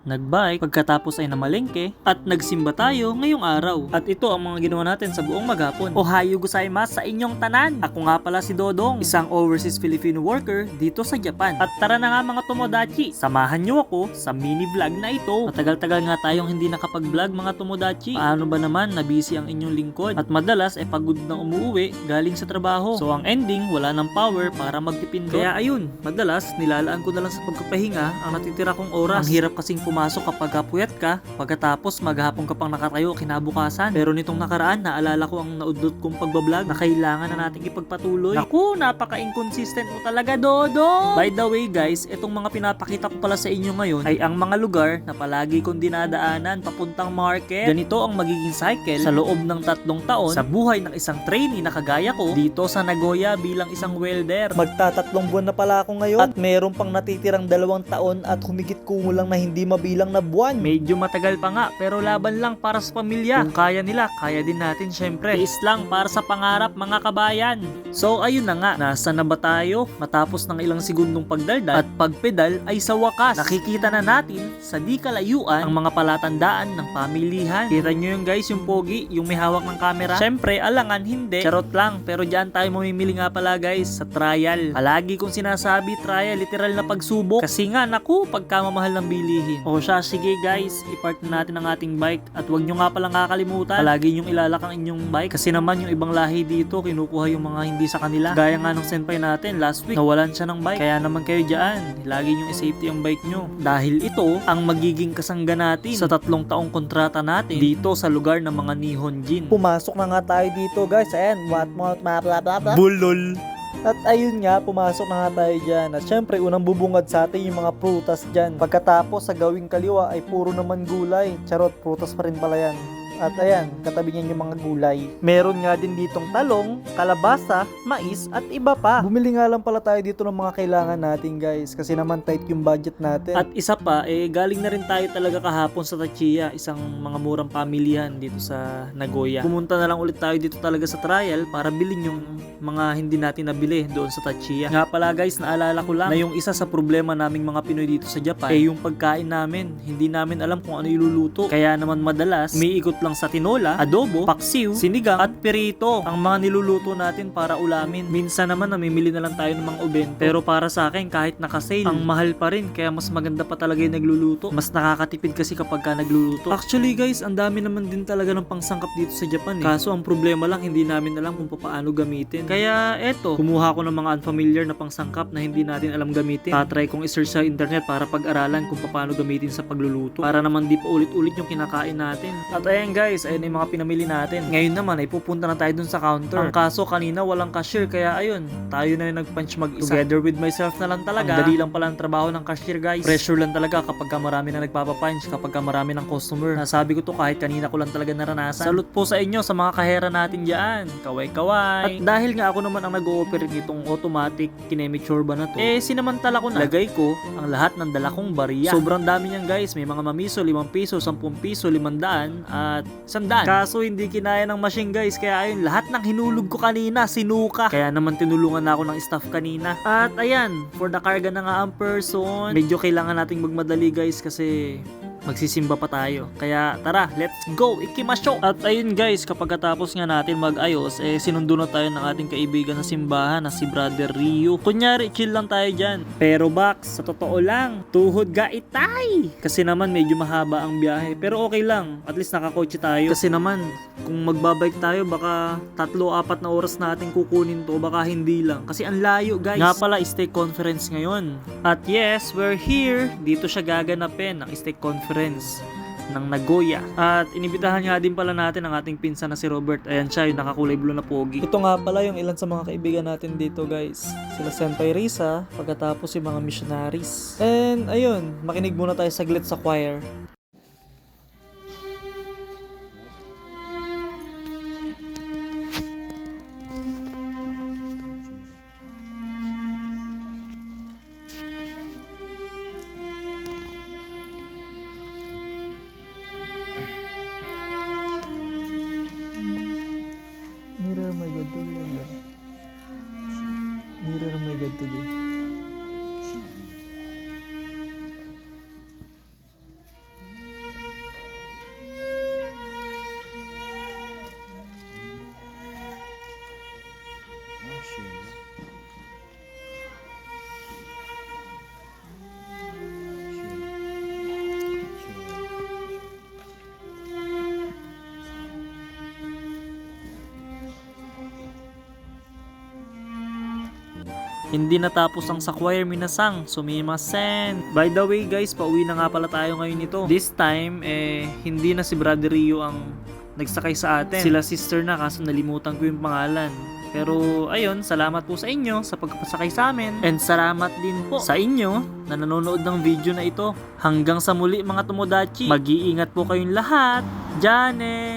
nagbike, pagkatapos ay namalengke, at nagsimba tayo ngayong araw. At ito ang mga ginawa natin sa buong maghapon. Ohayo gozaimasu sa inyong tanan! Ako nga pala si Dodong, isang overseas Filipino worker dito sa Japan. At tara na nga mga tomodachi, samahan nyo ako sa mini vlog na ito. Matagal-tagal nga tayong hindi nakapag-vlog mga tomodachi. Paano ba naman na busy ang inyong lingkod? At madalas ay pagod na umuwi galing sa trabaho. So ang ending, wala ng power para magpipindot. Kaya ayun, madalas nilalaan ko na lang sa pagpapahinga ang natitira kong oras. Ang hirap kasing pumasok kapag puyat ka, pagkatapos maghapon ka pang nakatayo kinabukasan. Pero nitong nakaraan, naalala ko ang naudlot kong pagbablog na kailangan na nating ipagpatuloy. Naku, napaka-inconsistent mo talaga, Dodo! By the way guys, itong mga pinapakita ko pala sa inyo ngayon ay ang mga lugar na palagi kong dinadaanan papuntang market. Ganito ang magiging cycle sa loob ng 3 taon sa buhay ng isang trainee na kagaya ko dito sa Nagoya bilang isang welder. Magtatatlong buwan na pala ako ngayon at meron pang natitirang 2 taon at humigit kumulang na hindi mabilang na buwan. Medyo matagal pa nga pero laban lang para sa pamilya. Kung kaya nila, kaya din natin syempre. Tiis lang para sa pangarap mga kabayan. So ayun na nga, nasa na ba tayo? Matapos ng ilang segundong pagdaldal at pagpedal ay sa wakas nakikita na natin sa di kalayuan ang mga palatandaan ng pamilihan. Kita nyo yung guys, yung pogi, yung may hawak ng camera. Syempre, alangan hindi. Charot lang, pero dyan tayo mamimili nga pala guys sa trial. Palagi kong sinasabi trial, literal na pagsubok. Kasi nga, naku, pagkamamahal ng bilihin. O siya, sige guys, i-park na natin ang ating bike at wag nyo nga palang kakalimutan, palagi nyong ilalak ang inyong bike kasi naman yung ibang lahi dito kinukuha yung mga hindi sa kanila. Gaya nga ng senpai natin last week, nawalan siya ng bike. Kaya naman kayo dyan, lagi nyong i-safety ang bike nyo. Dahil ito ang magiging kasangga natin sa 3 taong kontrata natin dito sa lugar ng mga Nihonjin. Pumasok na nga tayo dito guys, ayan, blah blah blah. Bulol! At ayun nga, pumasok na nga tayo dyan. At syempre, unang bubungad sa atin yung mga prutas dyan. Pagkatapos, sa gawing kaliwa ay puro naman gulay. Charot, prutas pa rin pala yan. At ayan, katabi niyan yung mga gulay. Meron nga din ditong talong, kalabasa, mais, at iba pa. Bumili nga lang pala tayo dito ng mga kailangan natin guys. Kasi naman tight yung budget natin. At isa pa, galing na rin tayo talaga kahapon sa Tachiya. Isang mga murang pamilihan dito sa Nagoya. Pumunta na lang ulit tayo dito talaga sa trial para bilhin yung mga hindi natin nabili doon sa Tachiya. Nga pala guys, naalala ko lang na yung isa sa problema naming mga Pinoy dito sa Japan yung pagkain namin. Hindi namin alam kung ano iluluto. Kaya naman madalas, umiikot lang sa tinola, adobo, paksiw, sinigang, at pirito ang mga niluluto natin para ulamin. Minsan naman namimili na lang tayo ng mga ubento. Pero para sa akin, kahit naka-sale, ang mahal pa rin. Kaya mas maganda pa talaga yung nagluluto. Mas nakakatipid kasi kapag ka nagluluto. Actually guys, ang dami naman din talaga ng pangsangkap dito sa Japan Kaso ang problema lang, hindi namin alam kung paano gamitin. Kaya eto, kumuha ko ng mga unfamiliar na pangsangkap na hindi natin alam gamitin. Tatry kong i-search sa internet para pag-aralan kung paano gamitin sa pagluluto. Para naman di pa ulit-ulit yung kinakain natin. At ayan guys, ayun yung mga pinamili natin. Ngayon naman ay pupunta na tayo dun sa counter. Ang kaso kanina walang cashier kaya ayun, tayo na yung nag-punch mag-isa. Together with myself na lang talaga. Ang dali lang pala ang trabaho ng cashier guys. Pressure lang talaga kapag ka marami na nagpapapunch, kapag ka marami ng customer. Nasabi ko to kahit kanina ko lang talaga naranasan. Salute po sa inyo sa mga kahera natin dyan. Kaway-kaway. At dahil nga ako naman ang nag-ooperate nitong automatic kinemichore ba na to, sinamantala ko na. Lagay ko ang lahat ng dala kong bariya. Sobrang dami niyan guys. May mga mamiso, 5 piso, 10 piso, 500 at 100. Kaso hindi kinaya ng machine guys. Kaya ayun, lahat ng hinulog ko kanina, sinuka. Kaya naman tinulungan na ako ng staff kanina. At ayan, for the karga na nga ang person, medyo kailangan nating magmadali guys kasi magsisimba pa tayo. Kaya tara, let's go! Ikimasyo! At ayun guys, kapag katapos nga natin mag-ayos, sinundo na tayo ng ating kaibigan sa simbahan na si Brother Ryu. Kunyari, chill lang tayo dyan. Pero Bax, sa totoo lang, tuhod ga itay! Kasi naman medyo mahaba ang biyahe. Pero okay lang, at least nakakotse tayo. Kasi naman, kung magbabike tayo, baka 3-4 na oras natin kukunin to, baka hindi lang. Kasi ang layo guys. Nga pala, Steak Conference ngayon. At yes, we're here. Dito siya gaganapin, ang Steak Conference ng Nagoya. At inibitahan nga din pala natin ang ating pinsan na si Robert. Ayan siya, yung nakakulay blue na pogi. Ito nga pala yung ilan sa mga kaibigan natin dito guys. Sila Senpai Risa, pagkatapos yung mga missionaries. And ayun, makinig muna tayo saglit sa choir. Mirror my God today. Mirror my God today. Hindi natapos ang Sakuya Minasang, sumimasen. By the way guys, pauwi na nga pala tayo ngayon nito. This time, hindi na si Brother Rio ang nagsakay sa atin. Sila sister na, kaso nalimutan ko yung pangalan. Pero ayun, salamat po sa inyo sa pagpasakay sa amin. And salamat din po sa inyo na nanonood ng video na ito. Hanggang sa muli mga Tomodachi. Mag-iingat po kayong lahat. Janet!